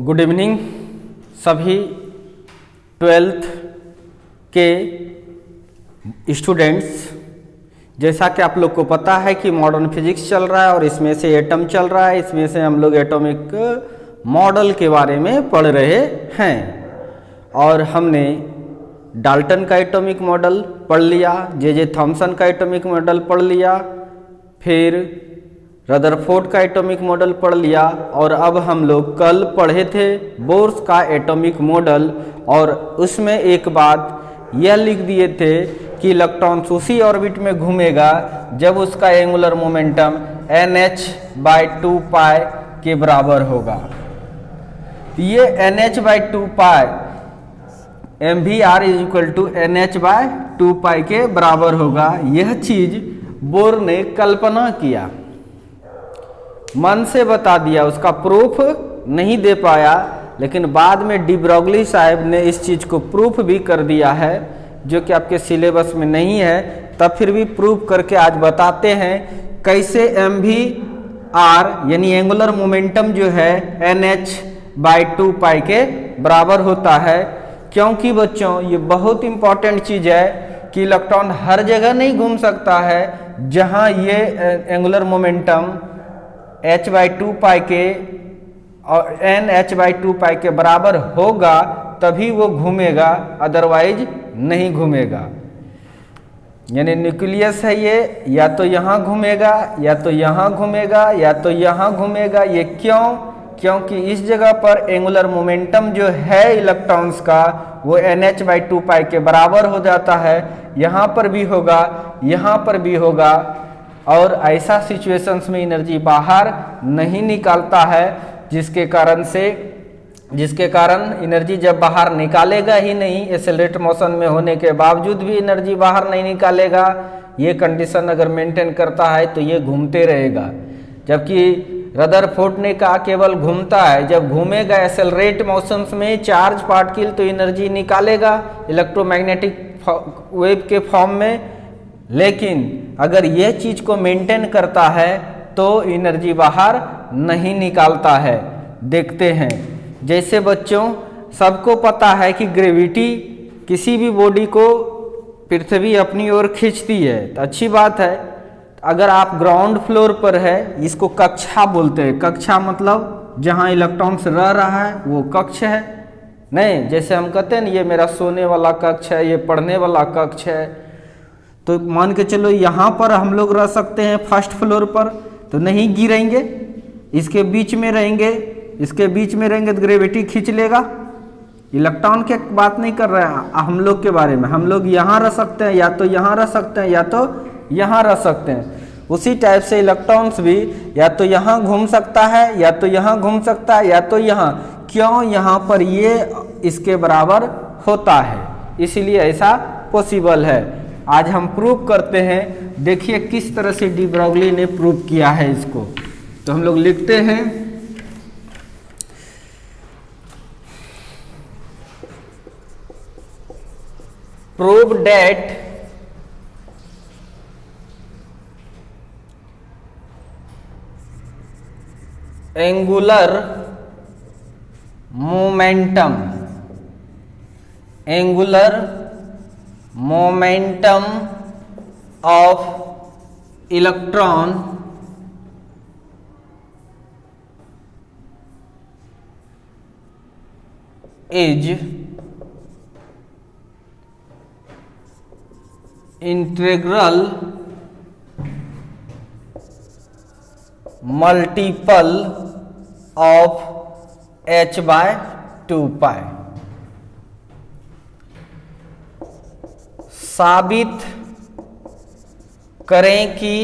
Good evening सभी 12th के students. जैसा कि आप लोग को पता है कि मॉडर्न फिजिक्स चल रहा है और इसमें से एटम चल रहा है। इसमें से हम लोग एटॉमिक मॉडल के बारे में पढ़ रहे हैं और हमने डाल्टन का एटॉमिक मॉडल पढ़ लिया, जे थॉमसन का एटॉमिक मॉडल पढ़ लिया, फिर रदरफोर्ड का एटॉमिक मॉडल पढ़ लिया और अब हम लोग कल पढ़े थे बोर्स का एटॉमिक मॉडल। और उसमें एक बात यह लिख दिए थे कि इलेक्ट्रॉन उसी ऑर्बिट में घूमेगा जब उसका एंगुलर मोमेंटम nh/2π के बराबर होगा। ये nh/2π mvr = nh/2π के बराबर होगा। यह चीज बोर ने कल्पना किया, मन से बता दिया, उसका प्रूफ नहीं दे पाया, लेकिन बाद में डी ब्रॉगली साहब ने इस चीज को प्रूफ भी कर दिया है, जो कि आपके सिलेबस में नहीं है। तब फिर भी प्रूफ करके आज बताते हैं कैसे mvr यानी एंगुलर मोमेंटम जो है nh/2π के बराबर होता है। क्योंकि बच्चों ये बहुत इंपॉर्टेंट चीज है कि इलेक्ट्रॉन हर जगह नहीं घूम सकता है। जहां ये एंगुलर मोमेंटम h/2π के और nh/2π के बराबर होगा तभी वो घूमेगा, अदरवाइज नहीं घूमेगा। यानी न्यूक्लियस है ये, या तो यहाँ घूमेगा या तो यहाँ घूमेगा या तो यहाँ घूमेगा। ये क्यों? क्योंकि इस जगह पर एंगुलर मोमेंटम जो है इलेक्ट्रॉन्स का वो nh/2π के बराबर हो जाता है। यहाँ पर भी होगा, यहाँ पर भी होगा, और ऐसा सिचुएशंस में एनर्जी बाहर नहीं निकालता है, जिसके कारण एनर्जी जब बाहर निकालेगा ही नहीं, एक्सेलरेट मोशन में होने के बावजूद भी एनर्जी बाहर नहीं निकालेगा। ये कंडीशन अगर मेंटेन करता है तो ये घूमते रहेगा। जबकि रदरफोर्ड ने कहा केवल घूमता है, जब घूमेगा एक्सेलरेट मोशंस में चार्ज पार्टिकल तो एनर्जी निकालेगा इलेक्ट्रोमैग्नेटिक वेव के फॉर्म में। लेकिन अगर यह चीज को मेंटेन करता है तो एनर्जी बाहर नहीं निकालता है। देखते हैं, जैसे बच्चों सबको पता है कि ग्रेविटी किसी भी बॉडी को पृथ्वी अपनी ओर खींचती है, तो अच्छी बात है। अगर आप ग्राउंड फ्लोर पर है, इसको कक्षा बोलते हैं। कक्षा मतलब जहां इलेक्ट्रॉन्स रह रहा है वो कक्ष है। नहीं, जैसे हम कहते हैं ना ये मेरा सोने वाला कक्ष है, ये पढ़ने वाला कक्ष है, तो मान के चलो यहाँ पर हम लोग रह सकते हैं फर्स्ट फ्लोर पर, तो नहीं गिरेंगे, इसके बीच में रहेंगे। इसके बीच में रहेंगे तो ग्रेविटी खींच लेगा। इलेक्ट्रॉन के बात नहीं कर रहे हैं हम लोग के बारे में। हम लोग यहाँ रह सकते हैं, या तो यहाँ रह सकते हैं, या तो यहाँ रह सकते हैं। उसी टाइप से इलेक्ट्रॉन्स भी या तो यहाँ घूम सकता है, या तो यहाँ घूम सकता है, या तो यहाँ। क्यों? यहाँ पर ये इसके बराबर होता है, इसीलिए ऐसा पॉसिबल है। आज हम प्रूव करते हैं। देखिए किस तरह से डी ब्रॉगली ने प्रूव किया है इसको। तो हम लोग लिखते हैं prove that angular momentum of electron is integral multiple of h/2π। साबित करें कि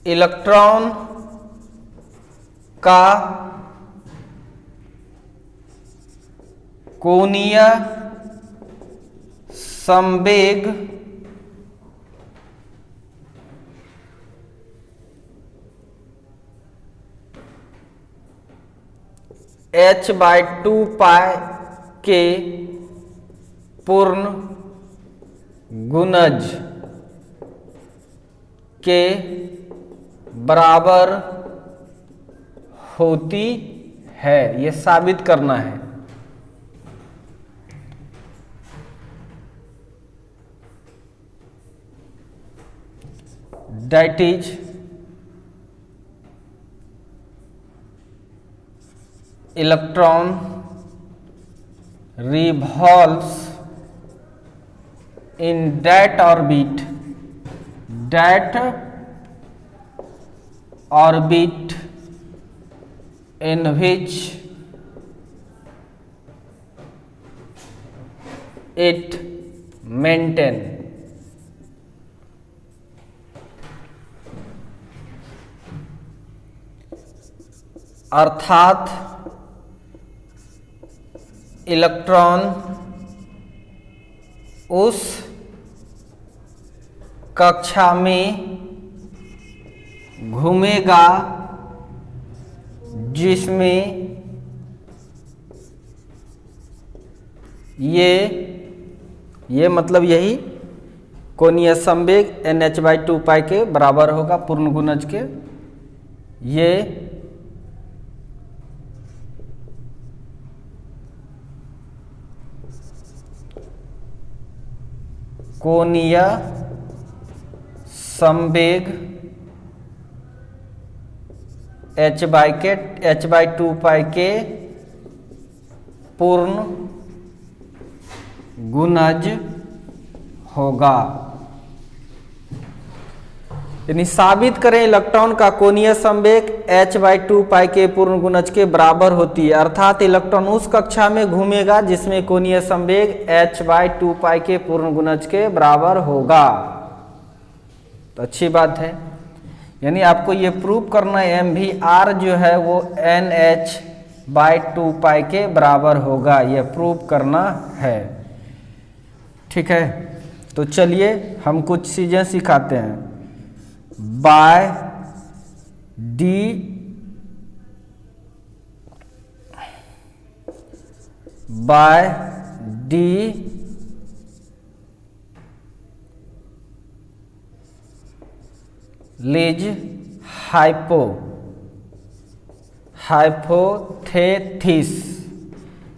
इलेक्ट्रॉन का कोणीय संवेग h/2π के पूर्ण गुणज के बराबर होती है, ये साबित करना है। That is electron revolves in that orbit in which it maintain। अर्थात इलेक्ट्रॉन उस कक्षा में घूमेगा जिसमें ये मतलब यही कोणीय संवेग NH/2π के बराबर होगा पूर्ण गुणज के। ये कोणीय संवेग H/2π के पूर्ण गुणज होगा। यानी साबित करें इलेक्ट्रॉन का कोणीय संवेग H/2π के पूर्ण गुणज के बराबर होती है, अर्थात इलेक्ट्रॉन उस कक्षा में घूमेगा जिसमें कोणीय संवेग H/2π के पूर्ण गुणज के बराबर होगा। तो अच्छी बात है, यानी आपको ये प्रूव करना है MVR जो है वो NH/2π के बराबर होगा, ये प्रूव करना है। ठीक है, तो चलिए हम कुछ चीजें सिखाते हैं। बाय डी लीज हाइपोथेसिस।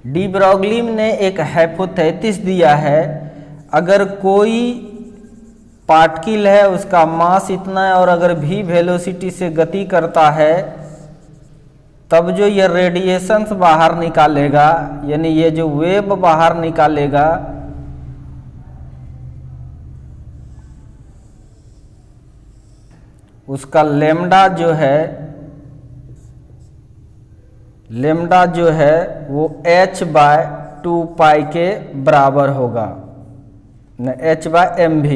डी ब्रॉगली ने एक हाइपोथेसिस दिया है, अगर कोई पार्टिकल है उसका मास इतना है और अगर v वेलोसिटी से गति करता है तब जो ये रेडिएशंस बाहर निकालेगा, यानी ये जो वेव बाहर निकालेगा उसका लेमडा जो है वो H/2π के बराबर होगा, H/mv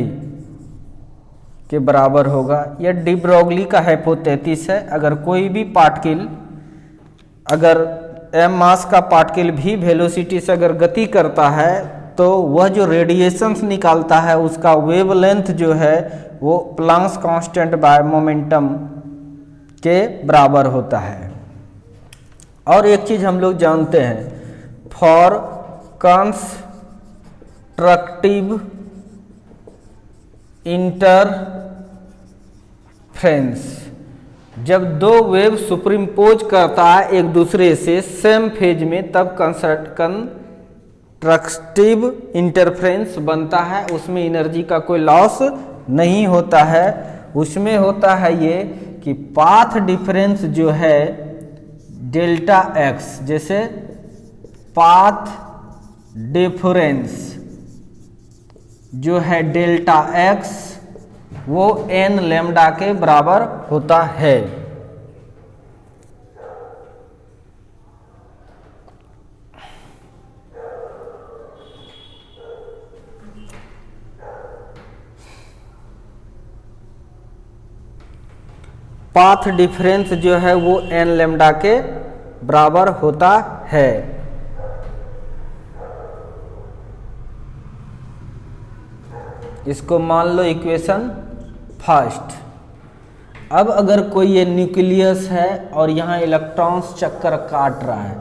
के बराबर होगा। यह डी ब्रॉगली का हाइपोथेसिस है। अगर कोई भी पार्टिकल, अगर m मास का पार्टिकल भी वेलोसिटी से अगर गति करता है तो वह जो रेडिएशंस निकालता है उसका वेवलेंथ जो है वो प्लैंक्स कांस्टेंट बाय मोमेंटम के बराबर होता है। और एक चीज हम लोग जानते हैं, फॉर कंस्ट्रक्टिव इंटरफेरेंस, जब दो वेव सुपरइम्पोज करता है एक दूसरे से सेम फेज में तब कंस्ट्रक्टिव इंटरफेरेंस बनता है। उसमें एनर्जी का कोई लॉस नहीं होता है। उसमें होता है ये कि पाथ डिफरेंस जो है डेल्टा x, जैसे पाथ डिफरेंस जो है डेल्टा x वो n लैम्डा के बराबर होता है। पाथ डिफरेंस जो है वो n लैम्डा के बराबर होता है। इसको मान लो इक्वेशन फर्स्ट। अब अगर कोई ये न्यूक्लियस है और यहाँ इलेक्ट्रॉन्स चक्कर काट रहा है,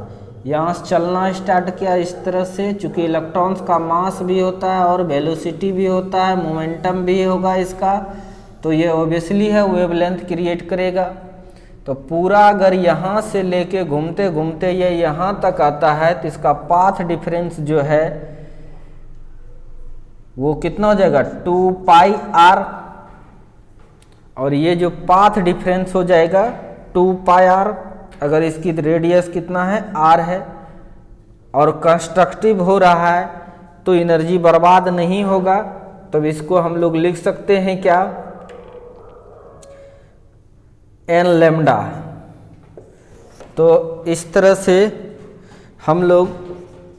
यहाँ से चलना स्टार्ट किया इस तरह से, चूंकि इलेक्ट्रॉन्स का मास भी होता है और वेलोसिटी भी होता है, मोमेंटम भी होगा इसका, तो ये ऑब्वियसली है वेवलेंथ क्रिएट करेगा। तो पूरा अगर यहाँ से लेके घूमते घूमते ये यहाँ तक आता है तो इसका पाथ डिफरेंस जो है वो कितना हो जाएगा 2πr, और ये जो पाथ डिफरेंस हो जाएगा 2πr, अगर इसकी रेडियस कितना है r है और कंस्ट्रक्टिव हो रहा है तो एनर्जी बर्बाद नहीं होगा। तो इसको हम लोग लिख सकते हैं क्या, n लैम्डा। तो इस तरह से हम लोग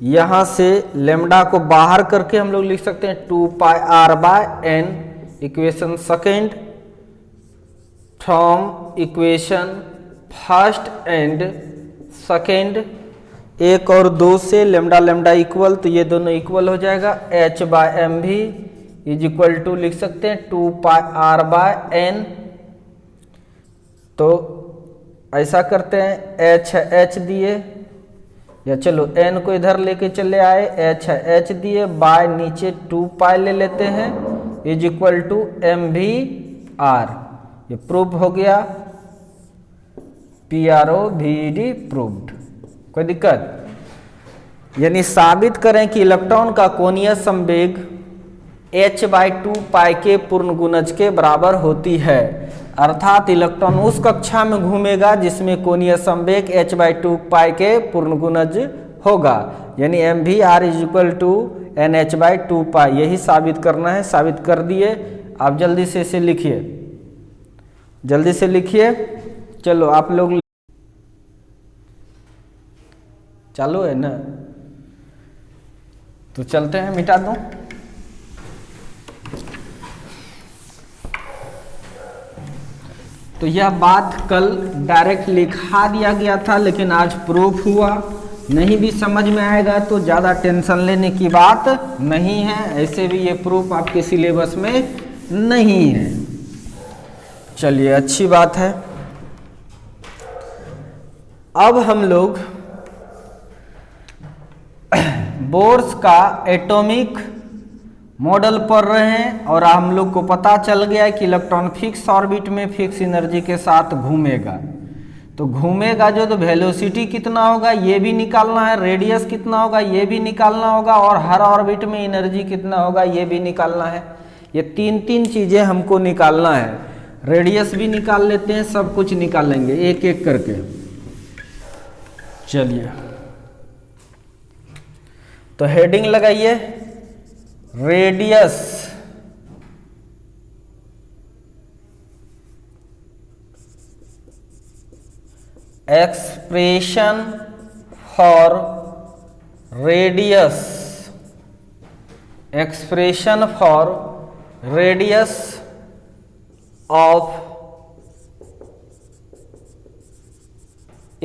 यहाँ से लैम्डा को बाहर करके हम लोग लिख सकते हैं 2πr/n, equation second from equation first and second. एक और दो से लैम्डा लैम्डा इक्वल, तो ये दोनों इक्वल हो जाएगा। h/mv इज इक्वल टू लिख सकते हैं 2πr/n। तो ऐसा करते हैं, h दिए, या चलो n को इधर लेके चले आए, h दिए बाय नीचे 2π ले लेते हैं इज इक्वल टू mvr। ये प्रूफ हो गया, PROVD प्रूव्ड। कोई दिक्कत? यानी साबित करें कि इलेक्ट्रॉन का कोणीय संवेग h/2π के पूर्ण गुणज के बराबर होती है, अर्थात इलेक्ट्रॉन उस कक्षा में घूमेगा जिसमें कोणीय संवेग h/2π के पूर्ण गुणज होगा, यानी mvr is equal to nh/2π। यही साबित करना है, साबित कर दिए। आप जल्दी से इसे लिखिए, जल्दी से लिखिए। चलो आप लोग, चालू है ना, तो चलते हैं, मिटा दूं। तो यह बात कल डायरेक्ट लिखा दिया गया था, लेकिन आज प्रूफ हुआ। नहीं भी समझ में आएगा तो ज़्यादा टेंशन लेने की बात नहीं है, ऐसे भी ये प्रूफ आपके सिलेबस में नहीं है। चलिए, अच्छी बात है। अब हम लोग बोर्स का एटॉमिक मॉडल पढ़ रहे हैं और हम लोग को पता चल गया है कि इलेक्ट्रॉन फिक्स ऑर्बिट में फिक्स एनर्जी के साथ घूमेगा। तो घूमेगा जो, तो वेलोसिटी कितना होगा ये भी निकालना है, रेडियस कितना होगा ये भी निकालना होगा, और हर ऑर्बिट में एनर्जी कितना होगा ये भी निकालना है। ये तीन तीन चीजें हमको निकालना है। रेडियस भी निकाल लेते हैं, सब कुछ निकाल लेंगे एक एक करके। चलिए, तो हेडिंग लगाइए, radius expression for radius, expression for radius of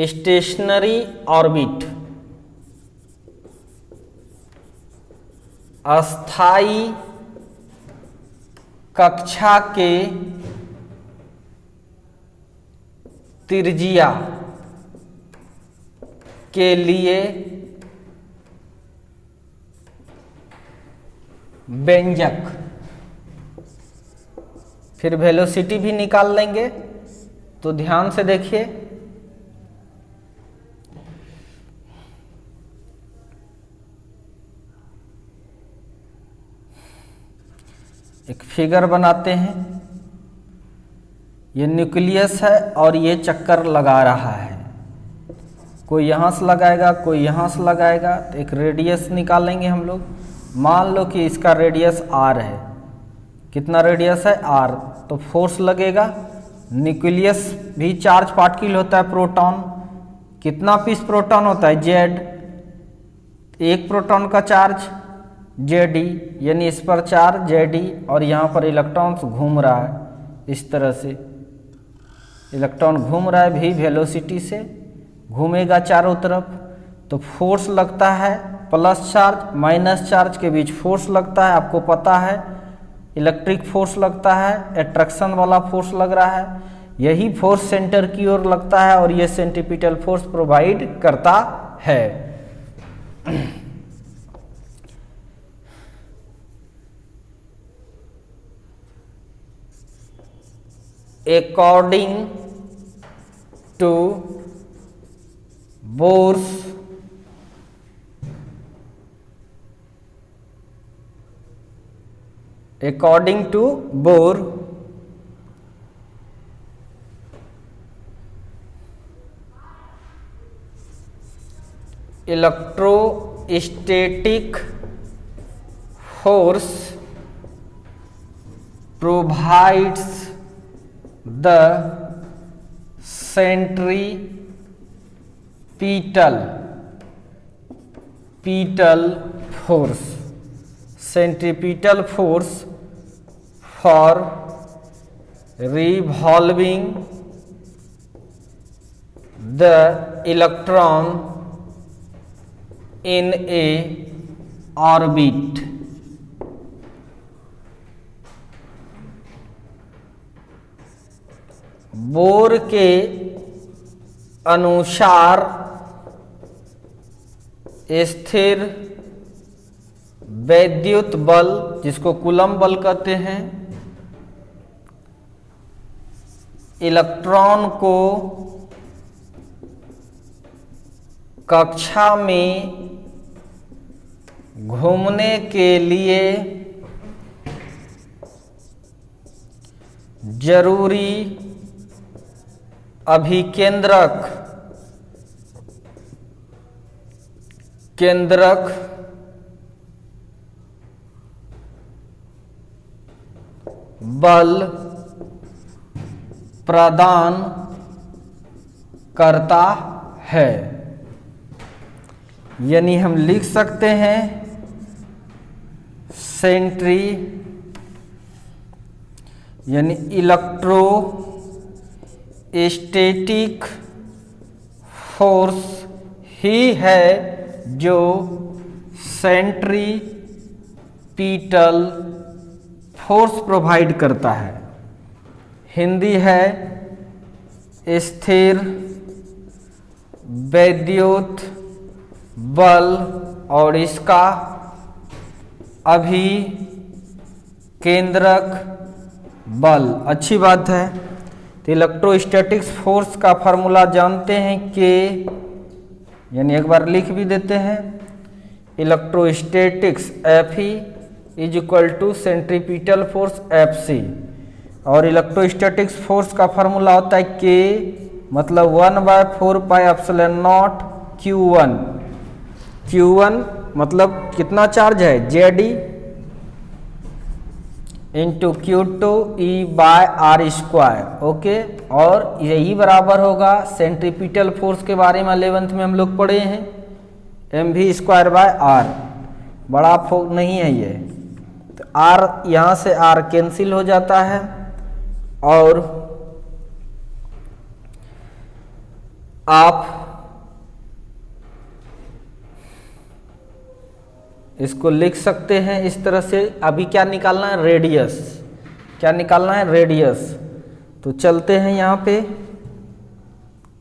stationery orbit, अस्थाई कक्षा के त्रिज्या के लिए व्यंजक। फिर वेलोसिटी भी निकाल लेंगे, तो ध्यान से देखिए। एक फिगर बनाते हैं, ये न्यूक्लियस है और ये चक्कर लगा रहा है, कोई यहाँ से लगाएगा कोई यहाँ से लगाएगा। तो एक रेडियस निकालेंगे हम लोग। मान लो कि इसका रेडियस r है, कितना रेडियस है r, तो फोर्स लगेगा। न्यूक्लियस भी चार्ज पार्टिकल होता है, प्रोटॉन, कितना पीस प्रोटॉन होता है z, एक प्रोटॉन का चार्ज Jd, यानी इस पर चार्ज Jd, और यहाँ पर इलेक्ट्रॉन्स घूम रहा है। इस तरह से इलेक्ट्रॉन घूम रहा है भी वेलोसिटी से, घूमेगा चारों तरफ। तो फोर्स लगता है, प्लस चार्ज माइनस चार्ज के बीच फोर्स लगता है, आपको पता है। इलेक्ट्रिक फोर्स लगता है, अट्रैक्शन वाला फोर्स लग रहा है। यही फोर्स सेंटर की ओर लगता है और ये सेंट्रीपिटल फोर्स प्रोवाइड करता है। according to Bohr's electrostatic force provides the centripetal force for revolving the electron in a orbit. Bore के अनुसार स्थिर वैद्युत बल, जिसको कूलम बल कहते हैं, इलेक्ट्रॉन को कक्षा में घूमने के लिए जरूरी अभिकेंद्रक बल प्रदान करता है। यानी हम लिख सकते हैं सेंट्री यानी इलेक्ट्रोस्टैटिक फोर्स ही है जो सेंट्रीपिटल फोर्स प्रोवाइड करता है। हिंदी है स्थिर वैद्युत बल और इसका अभिकेंद्रक बल। अच्छी बात है। तो इलेक्ट्रोस्टैटिक्स फोर्स का फार्मूला जानते हैं कि, यानी एक बार लिख भी देते हैं, electrostatics Fe is equal to centripetal force Fc। और इलेक्ट्रोस्टैटिक्स फोर्स का फार्मूला होता है K मतलब 1/4πε0 Q1। Q1 मतलब कितना चार्ज है, Zd into Q2 E/r²। Okay, और यही बराबर होगा सेंट्रीपिटल फोर्स के बारे में 11th में हम लोग पढ़े हैं, mv²/r। बड़ा फोर्स नहीं है ये, तो r यहाँ से r कैंसिल हो जाता है और आप इसको लिख सकते हैं इस तरह से। अभी क्या निकालना है, रेडियस। क्या निकालना है, रेडियस। तो चलते हैं यहाँ पे,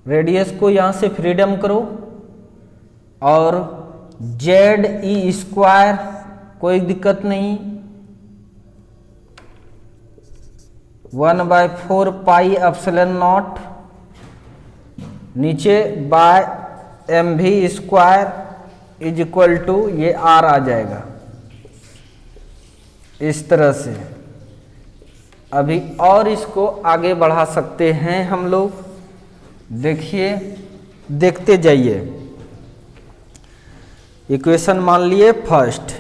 रेडियस को यहाँ से फ्रीडम करो और Ze², कोई दिक्कत नहीं, 1/4πε0 नीचे by mv² is equal to ये r आ जाएगा इस तरह से। अभी और इसको आगे बढ़ा सकते हैं हम लोग। देखिए, देखते जाइए। इक्वेशन मान लिए फर्स्ट,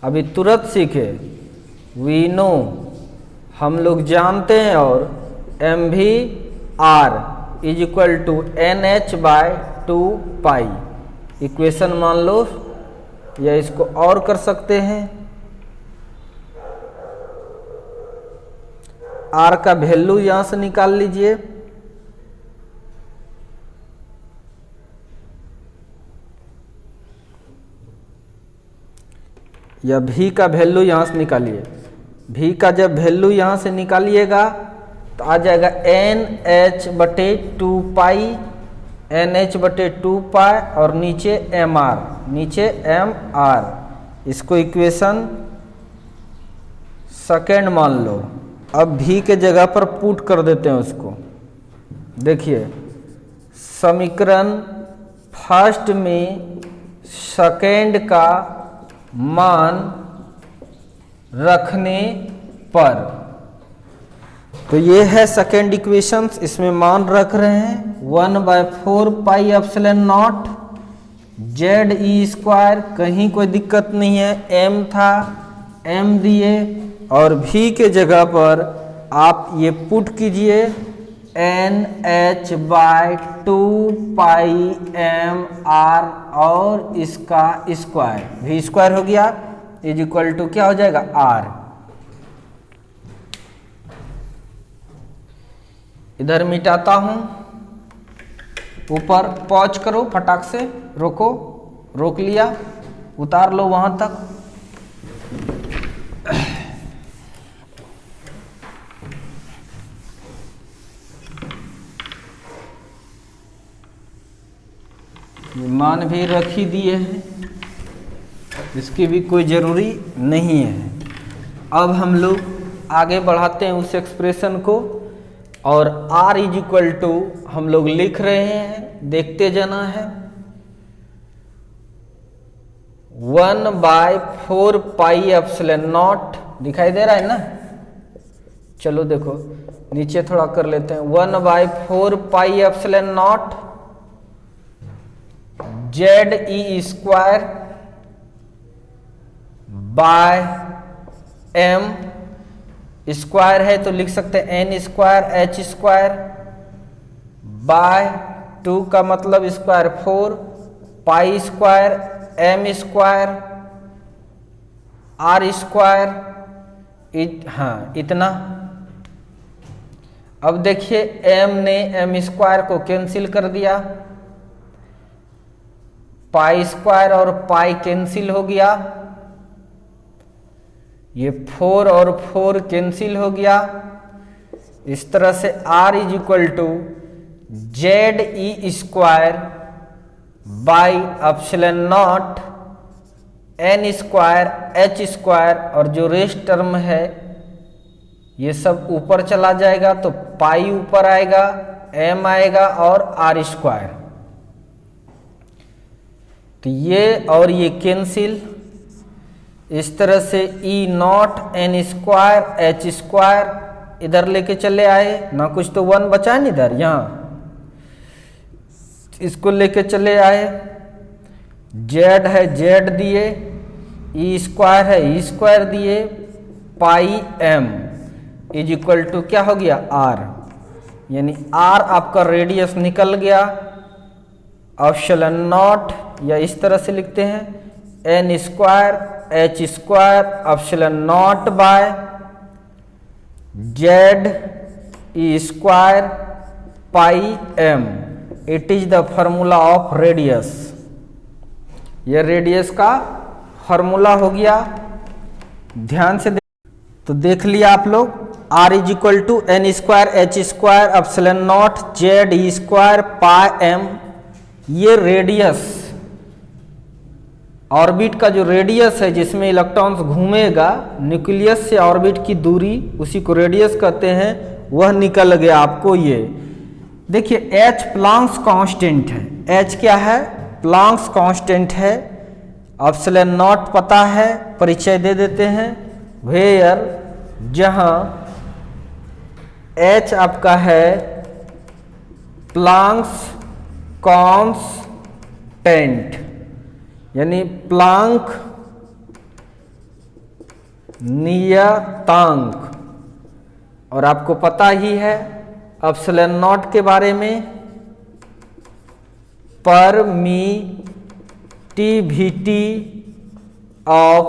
अभी तुरंत सीखे। वी नो, हम लोग जानते हैं, और mv/r is equal to nh/2π। Equation मान लो, या इसको और कर सकते हैं, r का वैल्यू यहां से निकाल लीजिए। या v का वैल्यू यहां से निकालिए। v का जब वैल्यू यहां से निकालिएगा तो आ जाएगा nh/2π और नीचे mr। इसको इक्वेशन सेकेंड मान लो। अब भी के जगह पर पुट कर देते हैं उसको। देखिए समीकरण फर्स्ट में सेकेंड का मान रखने पर, तो ये है सेकेंड इक्वेशन, इसमें मान रख रहे हैं 1/4 pi epsilon naught Z E square, कहीं कोई दिक्कत नहीं है, m था m दिए, और v के जगह पर आप ये पुट कीजिए NH/2 पाई m r और इसका स्क्वायर, v स्क्वायर हो गया इज इक्वल टू क्या हो जाएगा r। इधर मिटाता हूं, ऊपर पॉज करो, फटाक से रोको, रोक लिया, उतार लो वहां तक। मान भी रख ही दिए हैं, इसकी भी कोई ज़रूरी नहीं है। अब हम लोग आगे बढ़ाते हैं उस एक्सप्रेशन को, और r इज इक्वल टू हम लोग लिख रहे हैं, देखते जाना है 1/4 पाई एप्सिलॉन नॉट, दिखाई दे रहा है ना। चलो देखो नीचे थोड़ा कर लेते हैं, 1/4 pi epsilon naught Z E square bye m, square है तो लिख सकते हैं n square h square by 2 का मतलब square 4 pi square m square r square, हाँ इतना। अब देखिए m ने m स्क्वायर को कैंसिल कर दिया, पाई स्क्वायर और पाई कैंसिल हो गया, ये 4 और 4 कैंसिल हो गया। इस तरह से r is equal to Z E square by epsilon naught n square h square, और जो रेस्ट टर्म है ये सब ऊपर चला जाएगा, तो पाई ऊपर आएगा, m आएगा और r स्क्वायर, तो ये और ये कैंसिल। इस तरह से E naught n square h square इधर लेके चले आए ना, कुछ तो 1 बचा नहीं इधर, यहाँ इसको लेके चले आए, z है z दिए, ई स्क्वायर है ई स्क्वायर दिए, पाई m इज इक्वल टू क्या हो गया r, यानी r आपका रेडियस निकल गया, एप्सिलॉन नॉट, या इस तरह से लिखते हैं n square h square epsilon naught by Z E square pi m, it is the formula of radius. यह रेडियस का फॉर्मूला हो गया, ध्यान से तो देख लिया आप लोग, r is equal to n square h square epsilon naught Z E square pi m, ये रेडियस, ऑर्बिट का जो रेडियस है जिसमें इलेक्ट्रॉन्स घूमेगा, न्यूक्लियस से ऑर्बिट की दूरी, उसी को रेडियस कहते हैं, वह निकल गया आपको। ये देखिए h प्लांक्स कांस्टेंट है, h क्या है, प्लांक्स कांस्टेंट है, एप्सिलॉन नॉट पता है, परिचय दे देते हैं, वेयर जहां h आपका है प्लांक्स कांस्टेंट, यानी प्लांक नियतांक, और आपको पता ही है एप्सिलॉन नॉट के बारे में, परमिटिविटी ऑफ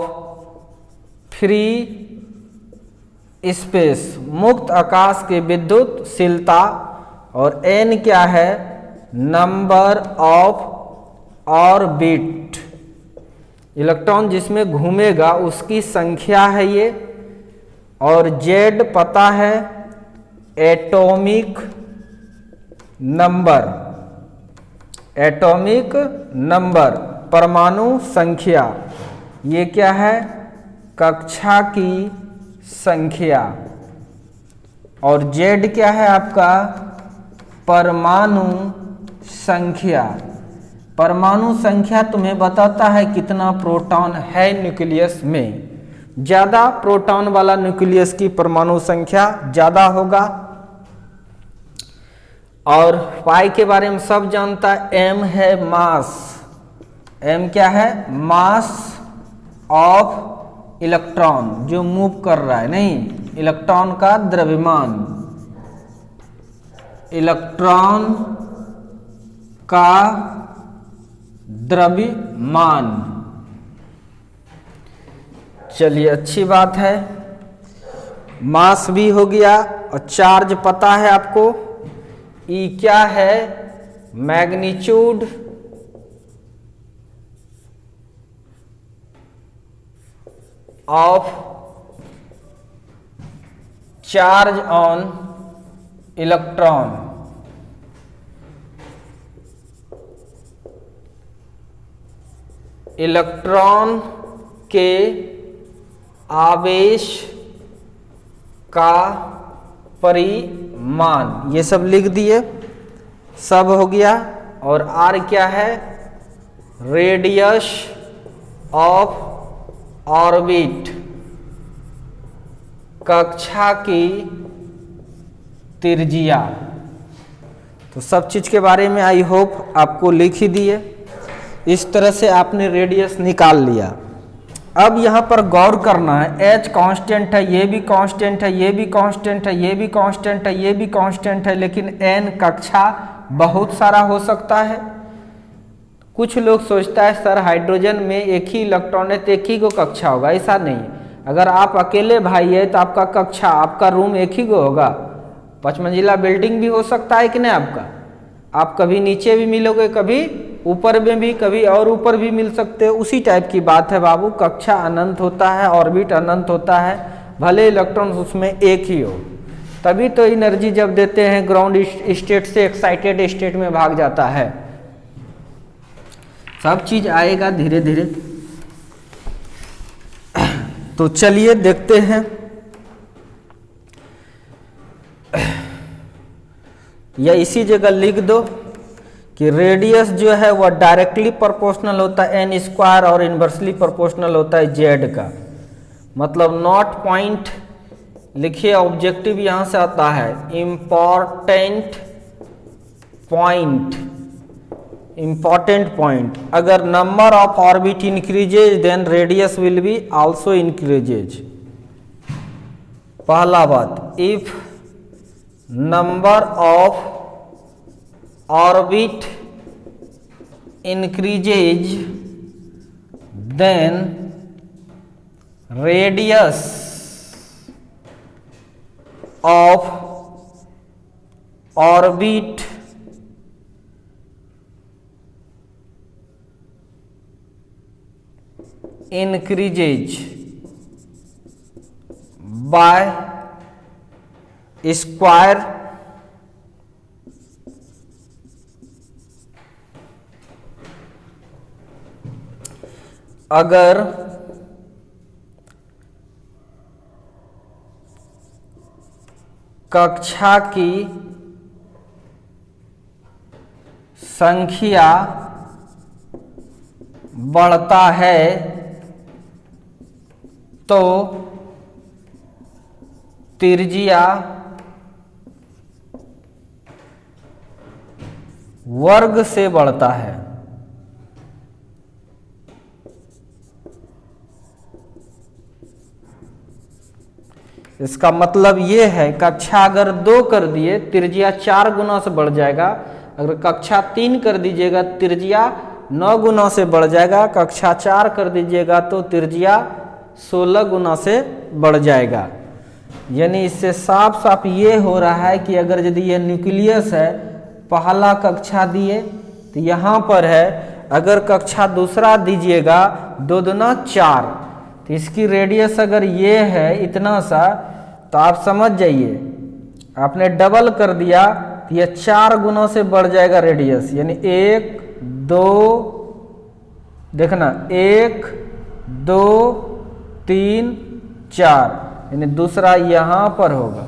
फ्री स्पेस, मुक्त आकाश की विद्युतशीलता, और n क्या है, नंबर ऑफ ऑर्बिट, इलेक्ट्रॉन जिसमें घूमेगा उसकी संख्या है ये, और z पता है एटॉमिक नंबर, एटॉमिक नंबर परमाणु संख्या, ये क्या है, कक्षा की संख्या, और Z क्या है आपका? परमाणु संख्या। परमाणु संख्या तुम्हें बताता है कितना प्रोटॉन है न्यूक्लियस में। ज्यादा प्रोटॉन वाला न्यूक्लियस की परमाणु संख्या ज्यादा होगा। और पाई के बारे में सब जानता है। m है मास। m क्या है? मास ऑफ इलेक्ट्रॉन, जो मूव कर रहा है, नहीं, इलेक्ट्रॉन का द्रव्यमान। इलेक्ट्रॉन का द्रव्यमान। चलिए, अच्छी बात है। मास भी हो गया और चार्ज पता है आपको। E क्या है? Magnitude of charge on electron. Electron के आवेश का परिमाण। ये सब लिख दिए, सब हो गया। और R क्या है? रेडियस ऑफ ऑर्बिट, कक्षा की त्रिज्या। तो सब चीज के बारे में आई होप आपको लिख ही दिए। इस तरह से आपने रेडियस निकाल लिया। अब यहाँ पर गौर करना है, H कांस्टेंट है, ये भी कांस्टेंट है, ये भी कांस्टेंट है, ये भी कांस्टेंट है, ये भी कांस्टेंट है, लेकिन N कक्षा बहुत सारा हो सकता है। कुछ लोग सोचता है सर हाइड्रोजन में एक ही इलेक्ट्रॉन है तो एक ही को कक्षा होगा। ऐसा नहीं। अगर आप अकेले भाई है तो आपका कक्षा, आपका रूम एक ही को होगा। 5 मंजिला बिल्डिंग भी हो सकता है कि नहीं आपका। आप कभी नीचे भी मिलोगे, कभी ऊपर में भी, कभी और ऊपर भी मिल सकते हो। उसी टाइप की बात है बाबू। कक्षा अनंत होता है, ऑर्बिट अनंत होता है, भले इलेक्ट्रॉन उसमें एक ही हो। तभी तो एनर्जी जब देते हैं ग्राउंड स्टेट से एक्साइटेड स्टेट में भाग जाता है। सब चीज आएगा धीरे धीरे। तो चलिए देखते हैं। या इसी जगह लिख दो कि रेडियस जो है वह डायरेक्टली प्रोपोर्शनल होता है एन स्क्वायर और इन्वर्सली प्रोपोर्शनल होता है जेड का। मतलब नॉट पॉइंट लिखिए, ऑब्जेक्टिव यहां से आता है इंपॉर्टेंट पॉइंट। इंपॉर्टेंट पॉइंट, अगर number of orbit increases then radius will be also increases. पहला बात, if number of orbit increases then radius of orbit increases by square अगर कक्षा की संख्या बढ़ता है तो त्रिज्या वर्ग से बढ़ता है। इसका मतलब ये है कक्षा अगर 2 कर दिए त्रिज्या 4 गुना से बढ़ जाएगा। अगर कक्षा 3 कर दीजिएगा त्रिज्या 9 गुना से बढ़ जाएगा। कक्षा 4 कर दीजिएगा तो त्रिज्या 16 गुना से बढ़ जाएगा। यानी इससे साफ साफ ये हो रहा है कि अगर यदि ये न्यूक्लियस है, पहला कक्षा दिए तो यहाँ पर है, अगर कक्षा दूसरा दीजिएगा 2 दूना 4, तो इसकी रेडियस अगर ये है इतना सा, तो आप समझ जाइए आपने डबल कर दिया तो ये 4 गुना से बढ़ जाएगा रेडियस। यानी 1 2 देखना 1 2 3 4, यानी दूसरा यहाँ पर होगा।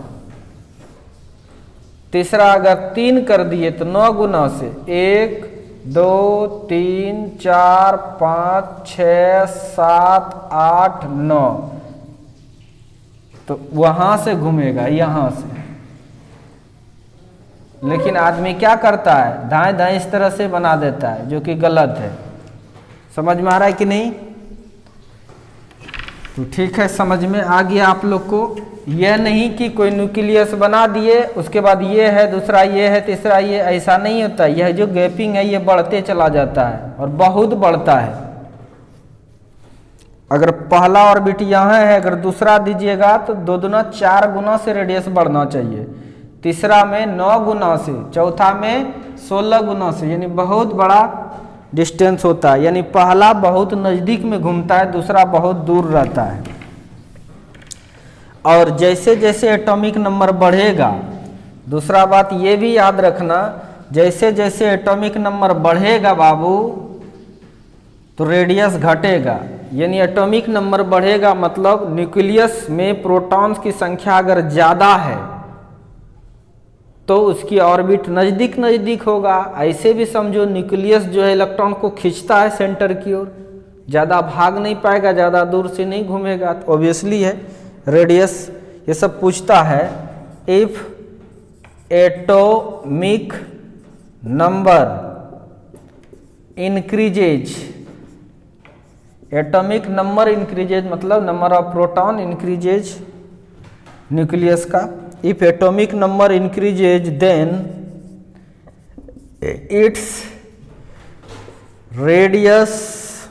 तीसरा अगर 3 कर दिए तो 9 गुना से 1 2 3 4 5 6 7 8 9, तो वहां से घूमेगा यहां से। लेकिन आदमी क्या करता है, दाएं दाएं इस तरह से बना देता है, जो कि गलत है। समझ में आ रहा है कि नहीं? तो ठीक है, समझ में आ गया आप लोग को। यह नहीं कि कोई न्यूक्लियस बना दिए उसके बाद ये है, दूसरा ये है, तीसरा ये, ऐसा नहीं होता। यह जो गैपिंग है ये बढ़ते चला जाता है और बहुत बढ़ता है। अगर पहला ऑर्बिट यहाँ है, अगर दूसरा दीजिएगा तो 2 दुना 4 गुना से रेडियस बढ़ना चाहिए, तीसरा में 9 गुना से, चौथा में 16 गुना से, यानी बहुत बड़ा डिस्टेंस होता है। यानी पहला बहुत नज़दीक में घूमता है, दूसरा बहुत दूर रहता है। और जैसे जैसे एटॉमिक नंबर बढ़ेगा, दूसरा बात ये भी याद रखना, जैसे जैसे एटॉमिक नंबर बढ़ेगा बाबू तो रेडियस घटेगा। यानी एटॉमिक नंबर बढ़ेगा मतलब न्यूक्लियस में प्रोटॉन्स की संख्या अगर ज़्यादा है तो उसकी ऑर्बिट नज़दीक नज़दीक होगा। ऐसे भी समझो न्यूक्लियस जो है इलेक्ट्रॉन को खींचता है सेंटर की ओर, ज़्यादा भाग नहीं पाएगा, ज़्यादा दूर से नहीं घूमेगा। तो ऑब्वियसली है रेडियस ये सब पूछता है। If atomic number increases, atomic number increases मतलब number of proton increases nucleus का। If atomic number increases then its radius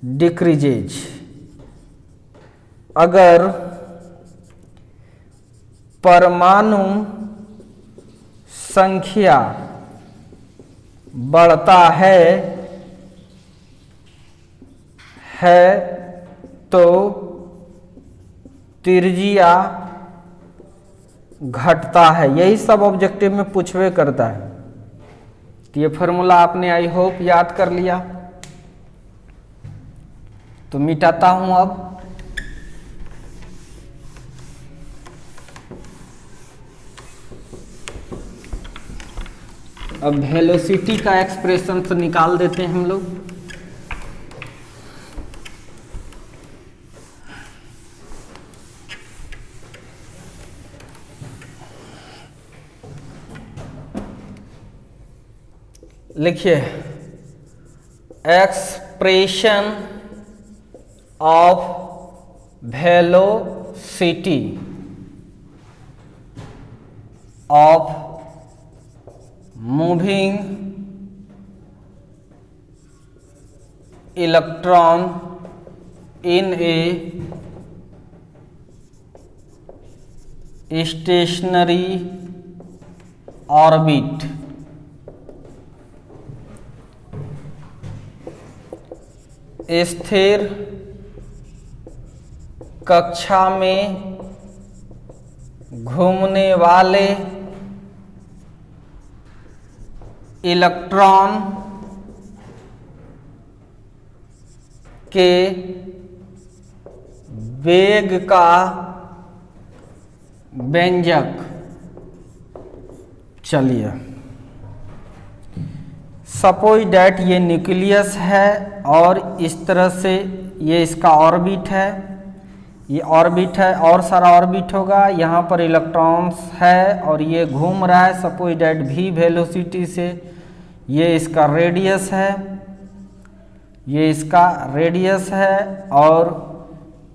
decreases। अगर परमाणु संख्या बढ़ता है तो त्रिज्या घटता है। यही सब ऑब्जेक्टिव में पूछवे करता है। तो ये फॉर्मूला आपने आई होप याद कर लिया। तो मिटाता हूं अब वेलोसिटी का एक्सप्रेशन तो निकाल देते हैं हम लोग। लिखिए expression of velocity of moving electron in a stationary orbit. स्थिर कक्षा में घूमने वाले इलेक्ट्रॉन के वेग का व्यंजक। चलिए सपोज डैट ये न्यूक्लियस है और इस तरह से ये इसका ऑर्बिट है, ये ऑर्बिट है और सारा ऑर्बिट होगा। यहाँ पर इलेक्ट्रॉन्स है और ये घूम रहा है सपोज डैट v वेलोसिटी से। ये इसका रेडियस है, ये इसका रेडियस है और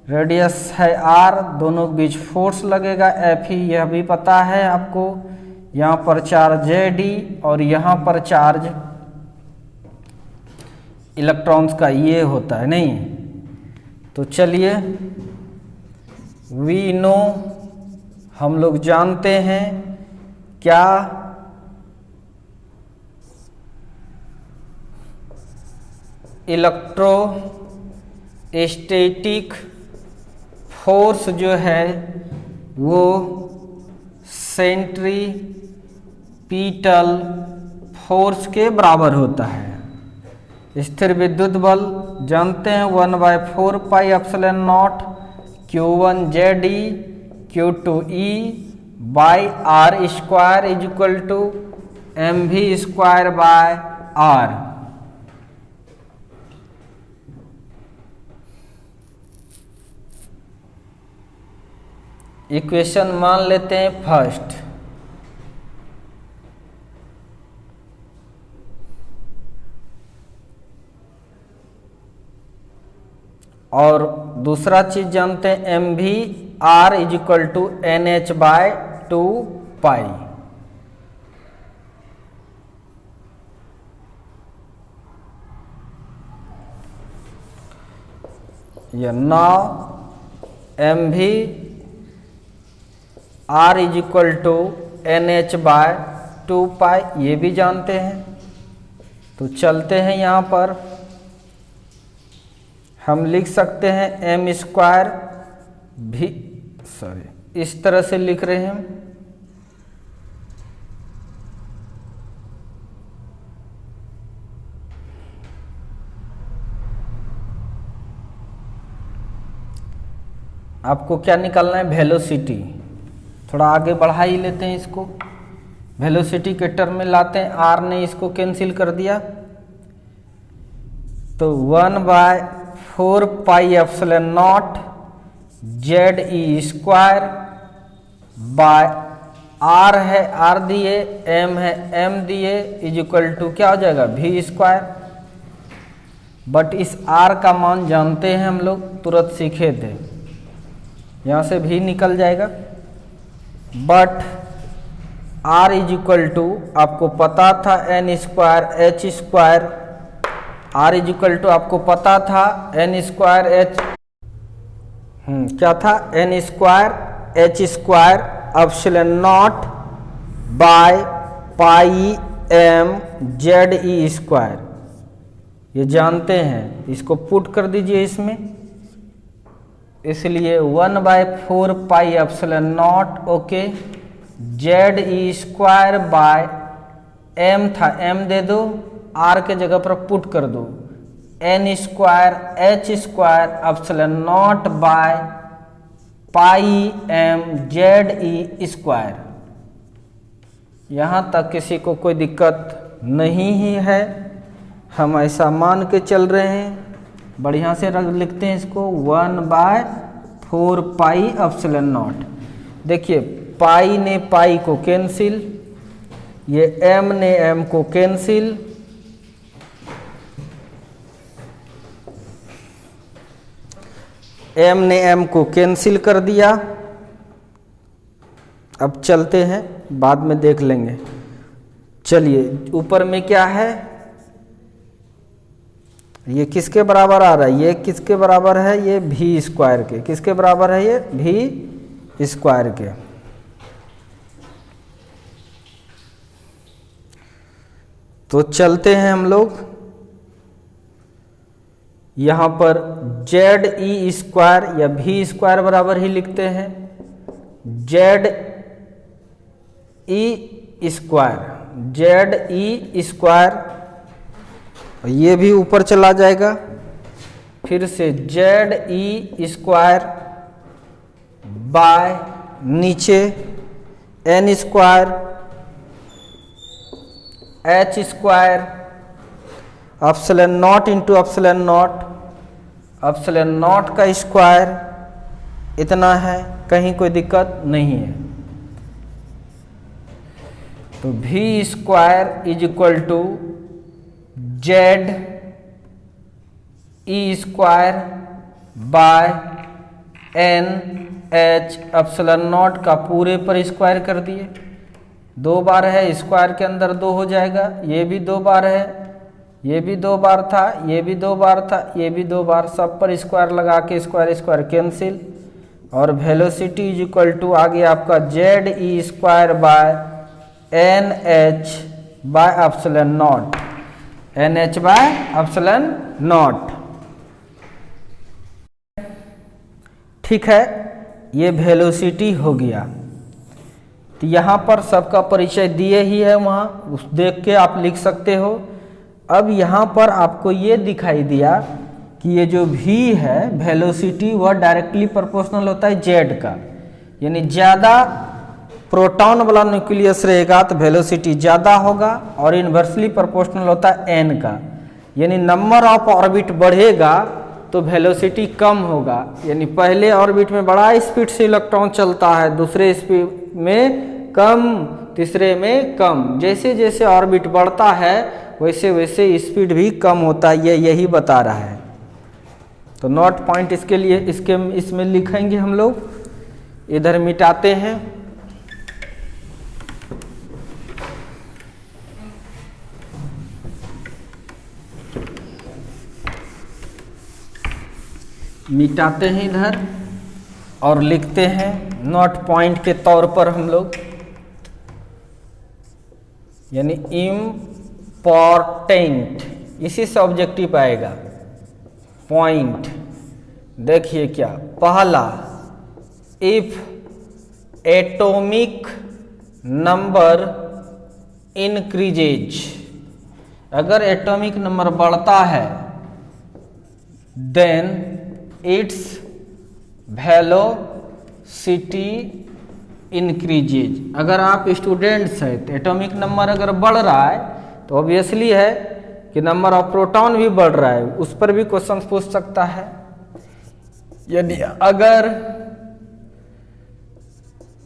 रेडियस है r। दोनों के बीच फोर्स लगेगा F ही, यह भी पता है आपको। यहाँ पर चार्ज Jd और यहाँ पर चार्ज इलेक्ट्रॉन्स का ये होता है नहीं। तो चलिए वी नो, हम लोग जानते हैं क्या, इलेक्ट्रोस्टैटिक फोर्स जो है वो सेंट्रीपिटल फोर्स के बराबर होता है। स्थिर विद्युत बल जानते हैं 1/4 pi epsilon naught Q1 Jd Q2 E by R square is equal to M V square by R. Equation मान लेते हैं फर्स्ट। और दूसरा चीज जानते हैं M V R is equal to N H by 2 pi. ये now M V R is equal to N H by 2 pi, ये भी जानते हैं। तो चलते हैं यहाँ पर हम लिख सकते हैं एम स्क्वायर भी, सॉरी इस तरह से लिख रहे हैं हम। आपको क्या निकालना है, वेलोसिटी। थोड़ा आगे बढ़ा ही लेते हैं इसको, वेलोसिटी के टर्म में लाते हैं। आर ने इसको कैंसिल कर दिया तो 1/4 pi epsilon naught Z E square by R है, आर दिए, एम है, एम दिए, इज इक्वल टू क्या हो जाएगा, वी स्क्वायर। बट इस आर का मान जानते हैं हम लोग, तुरंत सीखे थे, यहाँ से भी निकल जाएगा। But R is equal to आपको पता था N square H square, R is equal to आपको पता था एन स्क्वायर एच, क्या था, N square H square epsilon naught by pi M Z E square, ये जानते हैं। इसको पुट कर दीजिए इसमें, इसलिए 1/4 pi epsilon naught okay Z E square by M था, एम दे दो, आर के जगह पर पुट कर दो, N square H square epsilon naught by pi M Z E square. यहाँ तक किसी को कोई दिक्कत नहीं ही है, हम ऐसा मान के चल रहे हैं। बढ़िया से रख लिखते हैं इसको 1/4 पाई एप्सिलॉन नॉट। देखिए पाई ने पाई को कैंसिल, ये एम ने एम को कैंसिल, एम ने एम को कैंसिल कर दिया। अब चलते हैं, बाद में देख लेंगे। चलिए ऊपर में क्या है, ये किसके बराबर आ रहा है, ये किसके बराबर है, ये वी स्क्वायर के। किसके बराबर है, ये वी स्क्वायर के। तो चलते हैं हम लोग यहाँ पर जेड ई स्क्वायर या वी स्क्वायर बराबर ही लिखते हैं Z E square, Z E square, ये भी ऊपर चला जाएगा। फिर से जेड ई स्क्वायर बाय नीचे N square H square epsilon naught into epsilon naught, epsilon naught का स्क्वायर इतना है, कहीं कोई दिक्कत नहीं है। तो V square is equal to Z E square by N H epsilon naught का पूरे पर स्क्वायर कर दिए। 2 बार है, स्क्वायर के अंदर 2 हो जाएगा, ये भी 2 बार है, ये भी 2 बार था, ये भी 2 बार था, ये भी 2 बार, सब पर स्क्वायर लगा के स्क्वायर स्क्वायर कैंसिल। और वेलोसिटी इज इक्वल टू आ गया आपका Z E square by N H by epsilon naught, N H by epsilon naught. ठीक है, ये वेलोसिटी हो गया। तो यहाँ पर सबका परिचय दिए ही है, वहाँ उस देख के आप लिख सकते हो। अब यहाँ पर आपको ये दिखाई दिया कि ये जो v है वेलोसिटी, वह डायरेक्टली प्रोपोर्शनल होता है z का, यानी ज़्यादा प्रोटॉन वाला न्यूक्लियस रहेगा तो वेलोसिटी ज़्यादा होगा और इन्वर्सली प्रोपोर्शनल होता है एन का, यानी नंबर ऑफ ऑर्बिट बढ़ेगा तो वेलोसिटी कम होगा। यानी पहले ऑर्बिट में बड़ा स्पीड से इलेक्ट्रॉन चलता है, दूसरे स्पीड में कम, तीसरे में कम। जैसे जैसे ऑर्बिट बढ़ता है वैसे वैसे स्पीड भी कम होता है, ये यही बता रहा है। तो नोट पॉइंट इसके लिए इसमें लिखेंगे हम लोग, इधर मिटाते हैं। मिटाते हैं इधर और लिखते हैं नोट पॉइंट के तौर पर हम लोग, यानी इम्पॉर्टेंट, इसी से ऑब्जेक्टिव आएगा। पॉइंट देखिए क्या, पहला, इफ एटॉमिक नंबर इंक्रीजेज, अगर एटॉमिक नंबर बढ़ता है देन इट्स वेलोसिटी इंक्रीजेज। अगर आप स्टूडेंट्स हैं तो एटॉमिक नंबर अगर बढ़ रहा है तो ऑब्वियसली है कि नंबर ऑफ प्रोटॉन भी बढ़ रहा है, उस पर भी क्वेश्चन पूछ सकता है। यदि अगर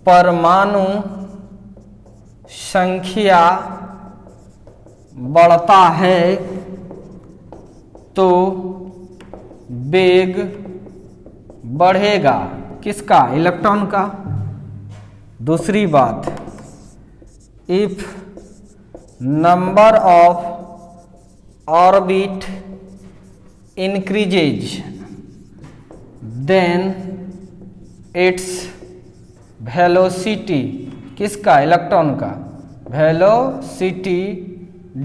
परमाणु संख्या बढ़ता है तो वेग बढ़ेगा, किसका? इलेक्ट्रॉन का। दूसरी बात, if number of orbit increases then its velocity, किसका? इलेक्ट्रॉन का। Velocity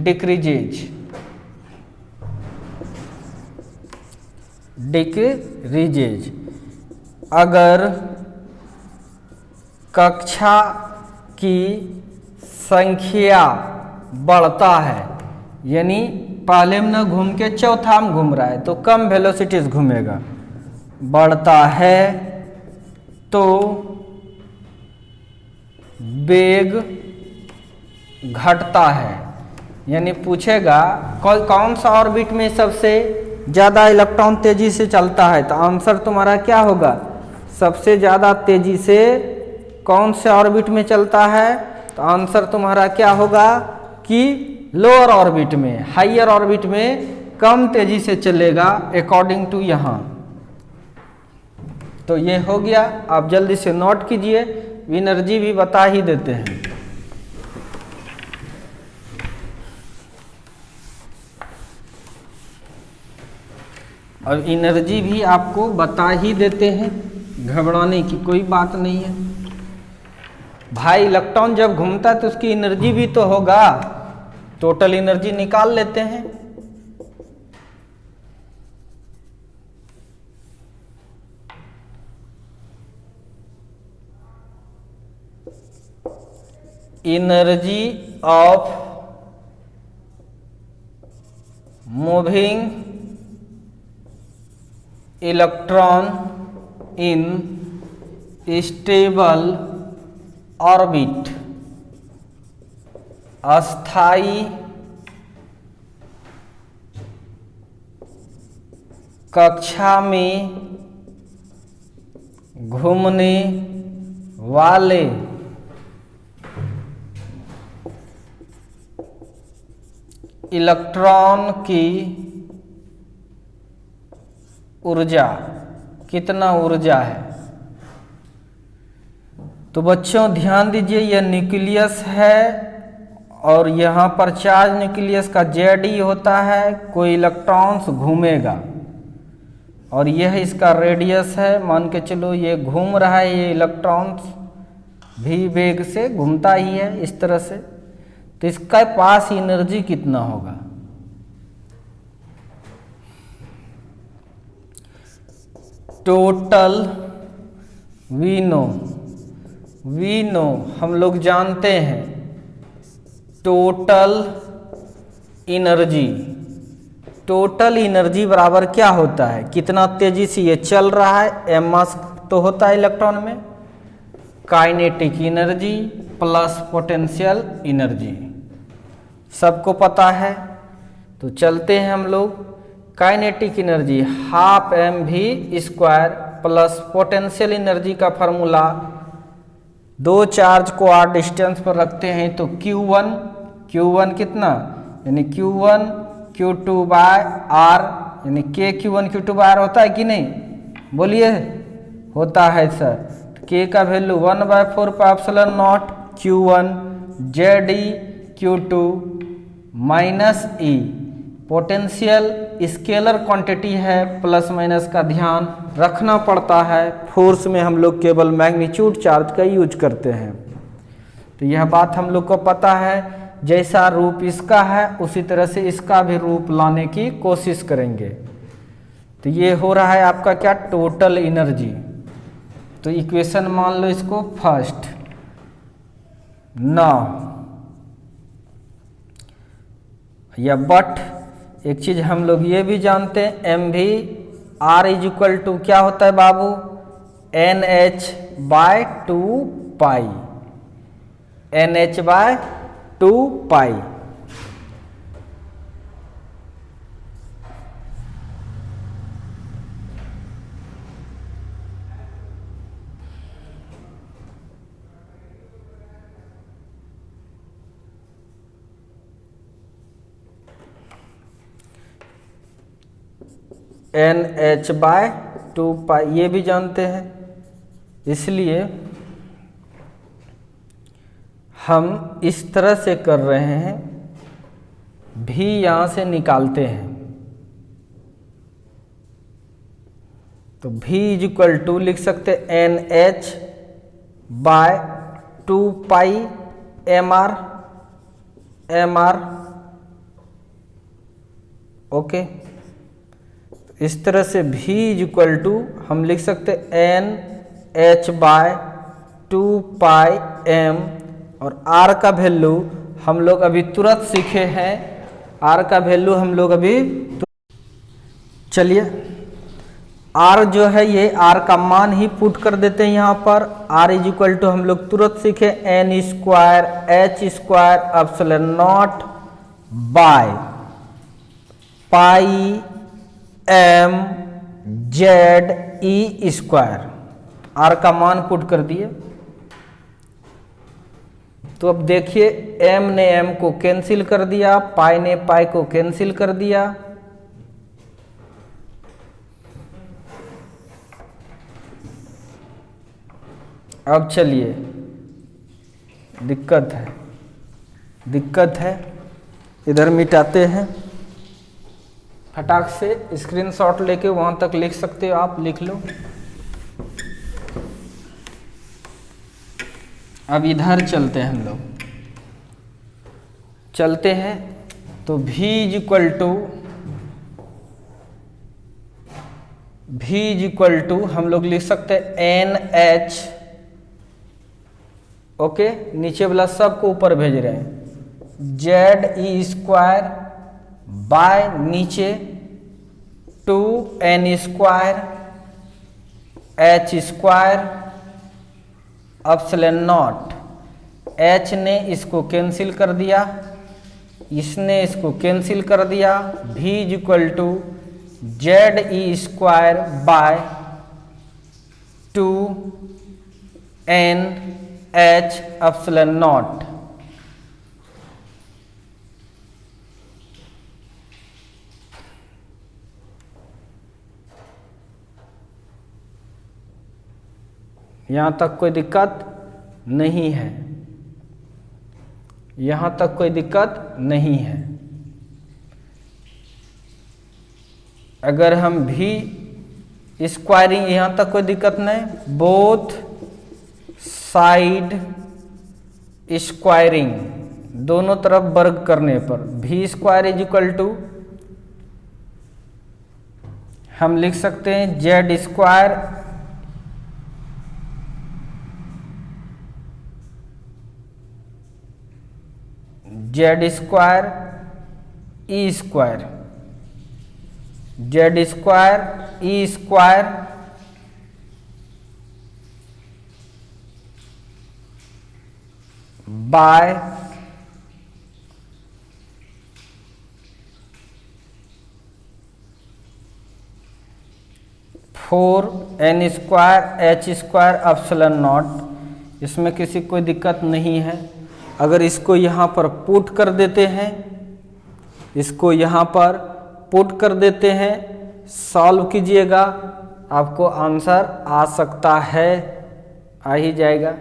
decreases, decreases. अगर कक्षा की संख्या बढ़ता है, यानी पहले में न घूम के चौथा में घूम रहा है तो कम वेलोसिटी से घूमेगा, बढ़ता है तो वेग घटता है। यानी पूछेगा कौन सा ऑर्बिट में सबसे ज़्यादा इलेक्ट्रॉन तेजी से चलता है, तो आंसर तुम्हारा क्या होगा? सबसे ज़्यादा तेजी से कौन से ऑर्बिट में चलता है, तो आंसर तुम्हारा क्या होगा कि लोअर ऑर्बिट में। हाइयर ऑर्बिट में कम तेजी से चलेगा अकॉर्डिंग टू यहाँ। तो ये हो गया, आप जल्दी से नोट कीजिए, एनर्जी भी बता ही देते हैं। और एनर्जी भी आपको बता ही देते हैं, घबराने की कोई बात नहीं है। भाई इलेक्ट्रॉन जब घूमता है तो उसकी एनर्जी भी तो होगा, टोटल एनर्जी निकाल लेते हैं। Energy of moving electron in stable orbit, अस्थाई कक्षा में घूमने वाले इलेक्ट्रॉन की ऊर्जा, कितना ऊर्जा है? तो बच्चों ध्यान दीजिए, यह न्यूक्लियस है और यहाँ पर चार्ज न्यूक्लियस का जेड होता है, कोई इलेक्ट्रॉन्स घूमेगा और यह इसका रेडियस है। मान के चलो ये घूम रहा है, ये इलेक्ट्रॉन्स भी वेग से घूमता ही है इस तरह से, तो इसका पास एनर्जी कितना होगा? टोटल वी नो हम लोग जानते हैं टोटल एनर्जी बराबर क्या होता है? कितना तेजी से ये चल रहा है, एम मास तो होता है इलेक्ट्रॉन में, kinetic energy plus potential energy, सबको पता है। तो चलते हैं हम लोग। Kinetic energy half mv² plus potential energy का फॉर्मूला, दो चार्ज को r डिस्टेंस पर रखते हैं तो Q1 कितना, यानी Q1 Q2 बाय r, यानी K Q1 Q2 by r होता है कि नहीं, बोलिए होता है सर। तो K का value 1/4πε0 Q1 ZE Q2 minus E। Potential scalar quantity है, प्लस माइनस का ध्यान रखना पड़ता है। फोर्स में हम लोग केवल मैग्नीट्यूड चार्ज का यूज करते हैं। तो यह बात हम लोग को पता है। जैसा रूप इसका है उसी तरह से इसका भी रूप लाने की कोशिश करेंगे। तो ये हो रहा है आपका क्या, टोटल एनर्जी। तो इक्वेशन मान लो इसको फर्स्ट। नाउ या बट एक चीज हम लोग ये भी जानते हैं, एम भी आर इज इक्वल टू क्या होता है बाबू, NH/2π, NH/2π। NH/2π ये भी जानते हैं, इसलिए हम इस तरह से कर रहे हैं, भी यहां से निकालते हैं। तो V इज इक्वल टू लिख सकते NH/2π mr। ओके, इस तरह से V इज इक्वल टू हम लिख सकते NH/2πm, और R का वैल्यू हम लोग अभी तुरंत सीखे हैं। R का वैल्यू हम लोग अभी, चलिए R जो है ये R का मान ही पुट कर देते हैं यहाँ पर। R इज इक्वल टू हम लोग तुरंत सीखे n²h²ε0 by pi mZe²। R का मान पुट कर दिए। तो अब देखिए m ने m को कैंसिल कर दिया, पाई ने पाई को कैंसिल कर दिया। अब चलिए, दिक्कत है, इधर मिटाते हैं। फटाक से स्क्रीनशॉट लेके वहां तक लिख सकते हो आप, लिख लो। अब इधर चलते हैं हम लोग, चलते हैं। तो V इज इक्वल टू हम लोग लिख सकते हैं NH, ओके, नीचे वाला सब को ऊपर भेज रहे हैं, ZE² बाय नीचे 2n²h²ε0। H ने इसको कैंसिल कर दिया, इसने इसको कैंसिल कर दिया। V is equal to ZE² by 2nH²। यहाँ तक कोई दिक्कत नहीं है, यहाँ तक कोई दिक्कत नहीं है। अगर हम भी स्क्वायरिंग, यहाँ तक कोई दिक्कत नहीं, बोथ साइड स्क्वायरिंग, दोनों तरफ वर्ग करने पर V² इज इक्वल टू हम लिख सकते हैं Z² Z² E², Z² E² by four N square H square epsilon naught. इसमें किसी कोई दिक्कत नहीं है। अगर इसको यहाँ पर पुट कर देते हैं, इसको यहाँ पर पुट कर देते हैं, सॉल्व कीजिएगा, आपको आंसर आ सकता है, आ ही जाएगा।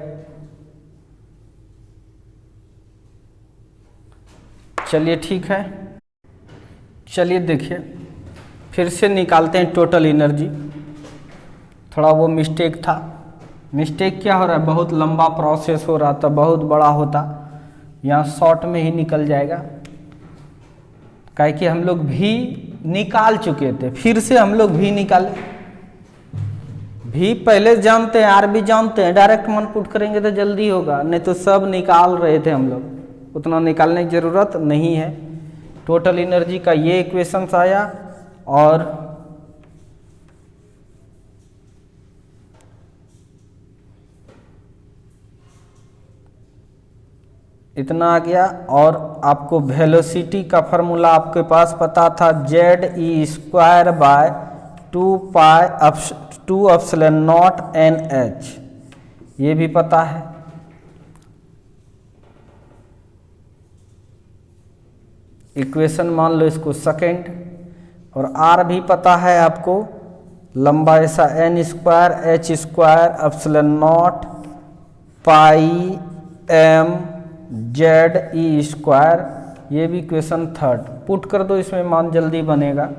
चलिए ठीक है, चलिए देखिए फिर से निकालते हैं टोटल एनर्जी। थोड़ा वो मिस्टेक था। मिस्टेक क्या हो रहा है, बहुत लंबा प्रोसेस हो रहा था, बहुत बड़ा होता, यहाँ शॉर्ट में ही निकल जाएगा। काहे कि हम लोग भी निकाल चुके थे, फिर से हम लोग भी निकाले। भी पहले जानते हैं, आर भी जानते हैं, डायरेक्ट मन पुट करेंगे तो जल्दी होगा, नहीं तो सब निकाल रहे थे हम लोग, उतना निकालने की ज़रूरत नहीं है। टोटल एनर्जी का ये इक्वेशंस आया और इतना आ गया। और आपको वेलोसिटी का फार्मूला आपके पास पता था, Z E square by 2 epsilon naught N H, ये भी पता है। इक्वेशन मान लो इसको सेकेंड। और आर भी पता है आपको, लंबा ऐसा N square H square epsilon naught pi M Z E square, ये भी इक्वेशन थर्ड। पुट कर दो, इसमें मान जल्दी बनेगा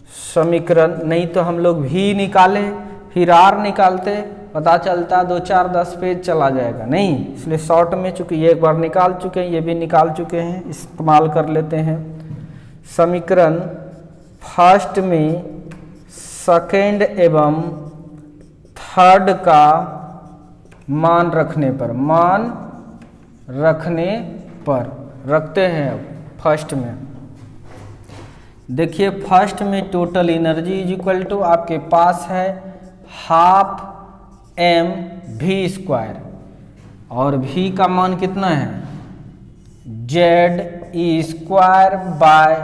समीकरण। नहीं तो हम लोग भी निकाले फिर आर निकालते, पता चलता 2 4 10 पेज चला जाएगा, नहीं। इसलिए शॉर्ट में, चूंकि ये एक बार निकाल चुके हैं, ये भी निकाल चुके हैं, इस्तेमाल कर लेते हैं। समीकरण फर्स्ट में सेकेंड एवं थर्ड का मान रखने पर रखते हैं। अब फर्स्ट में देखिए, फर्स्ट में total energy is equal to आपके पास है हाफ एम वी स्क्वायर, और वी का मान कितना है, Z E square by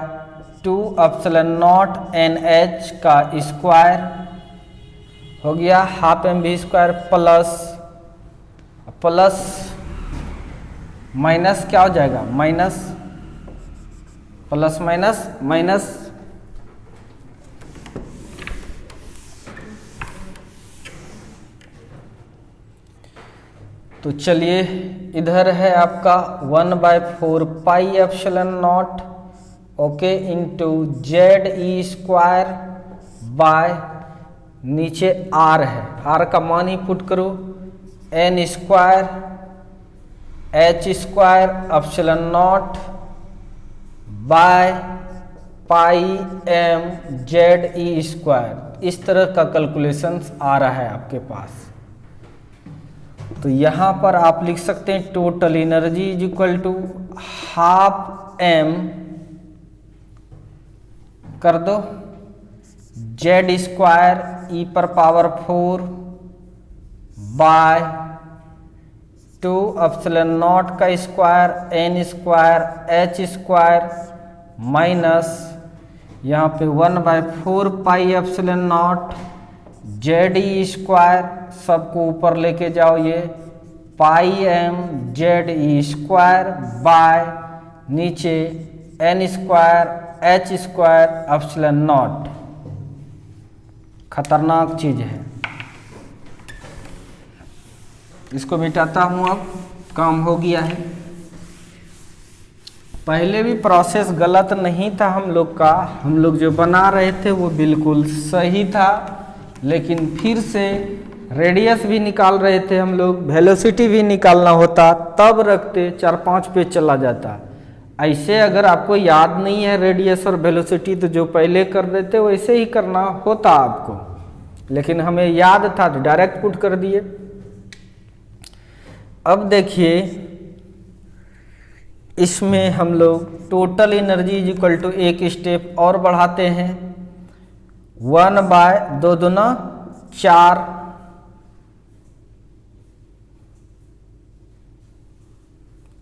2 epsilon naught N H का स्क्वायर हो गया, half M V square plus minus क्या हो जाएगा, माइनस प्लस माइनस तो चलिए, इधर है आपका 1/4 pi epsilon naught okay into Z E square by, नीचे आर है, आर का मान ही पुट करो, N square H square epsilon naught by pi M Z E square. इस तरह का कैलकुलेशंस आ रहा है आपके पास। तो यहाँ पर आप लिख सकते हैं total energy is equal to half M कर दो जेड स्क्वायर ई पर पावर 4 बाय 2 एप्सिलॉन नॉट का square N square H square minus यहाँ पे 1/4 pi epsilon naught Z E square, सबको ऊपर लेके जाओ, ये pi M Z E square by नीचे N square H square epsilon naught. खतरनाक चीज है, इसको मिटाता हूं, अब काम हो गया है। पहले भी प्रोसेस गलत नहीं था हम लोग का, हम लोग जो बना रहे थे वो बिल्कुल सही था, लेकिन फिर से रेडियस भी निकाल रहे थे हम लोग, वेलोसिटी भी निकालना होता, तब रखते 4-5 पे चला जाता। ऐसे अगर आपको याद नहीं है रेडियस और वेलोसिटी, तो जो पहले कर देते वैसे ही करना होता आपको, लेकिन हमें याद था तो डायरेक्ट पुट कर दिए। अब देखिए, इसमें हम लोग total energy is equal to एक स्टेप और बढ़ाते हैं, 1/2 दूना 4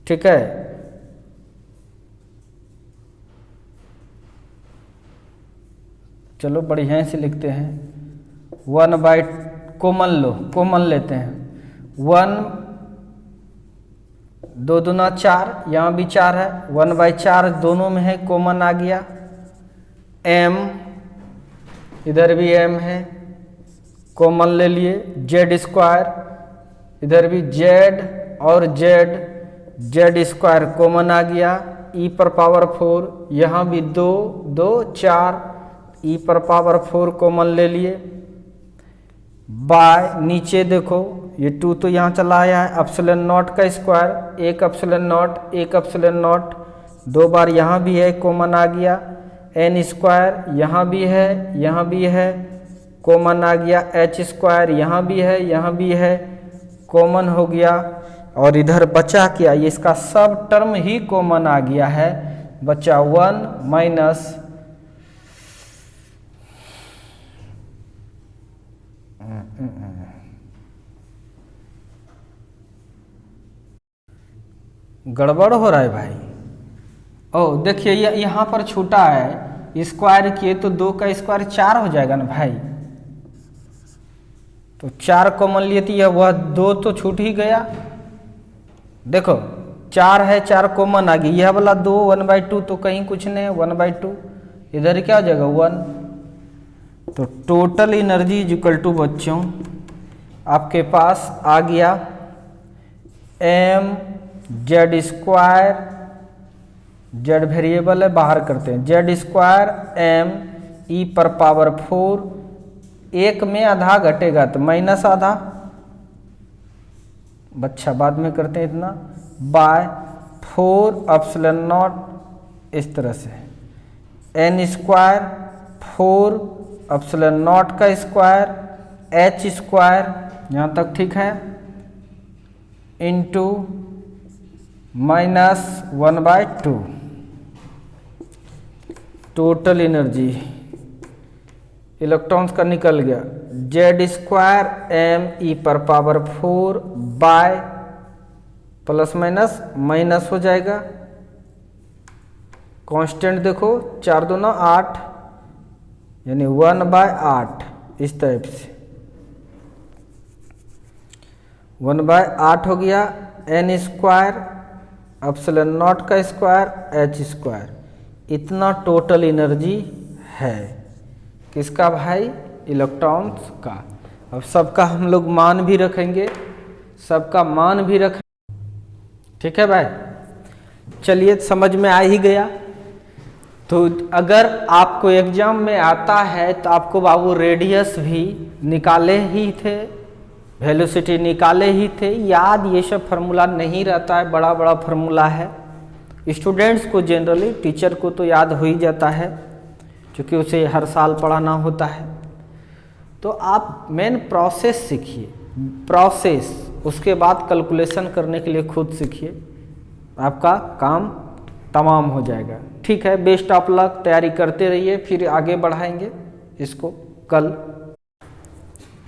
ठीक है। चलो बढ़िया से लिखते हैं। 1/, कॉमन लो, कॉमन लेते हैं। 1 2 दूना 4, यहाँ भी 4 है, 1/4 दोनों में है, कॉमन आ गया। m, इधर भी m है, कॉमन ले लिए। z², इधर भी z और z² कॉमन आ गया। e⁴, यहाँ भी 2 2 4, e⁴ कॉमन ले लिए। बाय नीचे देखो, ये 2 तो यहाँ चला आया है, ε0 का स्क्वायर, 1 ε0 1 ε0, 2 बार यहाँ भी है, कॉमन आ गया। n², यहाँ भी है, यहाँ भी है, कॉमन आ गया। h², यहाँ भी है, यहाँ भी है, कॉमन हो गया। और इधर बचा क्या, ये इसका सब टर्म ही कॉमन आ गया है, बचा 1 माइनस गड़बड़ हो रहा है भाई। ओ देखिए यहाँ पर छूटा है, स्क्वायर किए तो 2 का स्क्वायर 4 हो जाएगा ना भाई, तो 4 कॉमन लिए तो यह वह 2 तो छूट ही गया। देखो 4 है, 4 कॉमन आ गई, यह वाला 2 1/2 तो कहीं कुछ नहीं है, 1/2 इधर क्या हो जाएगा 1। तो total energy is equal to बच्चों आपके पास आ गया mz², z वेरिएबल है, बाहर करते हैं, z² m e⁴, 1 में आधा घटेगा तो माइनस आधा, बच्चा बाद में करते हैं इतना, बाय 4ε0, इस तरह से n² 4ε0 का स्क्वायर h², यहाँ तक ठीक है, इंटू -1/2। टोटल एनर्जी इलेक्ट्रॉन्स का निकल गया, z² m e⁴ by plus minus minus हो जाएगा, कांस्टेंट देखो 4 दूना 8, यानी 1/8, इस टाइप से 1/8 हो गया। n² ε0 का स्क्वायर h², इतना टोटल एनर्जी है किसका भाई, इलेक्ट्रॉन्स का। अब सबका हम लोग मान भी रखेंगे, सबका मान भी रखेंगे, ठीक है भाई। चलिए समझ में आ ही गया। तो अगर आपको एग्जाम में आता है तो आपको बाबू रेडियस भी निकाले ही थे, वेलोसिटी निकाले ही थे, याद ये सब फार्मूला नहीं रहता है, बड़ा बड़ा फार्मूला है। स्टूडेंट्स को जनरली, टीचर को तो याद हो ही जाता है क्योंकि उसे हर साल पढ़ाना होता है। तो आप मेन प्रोसेस सीखिए, प्रोसेस, उसके बाद कैलकुलेशन करने के लिए खुद सीखिए, आपका काम तमाम हो जाएगा। ठीक है, बेस्ट ऑफ लक, तैयारी करते रहिए, फिर आगे बढ़ाएंगे इसको कल।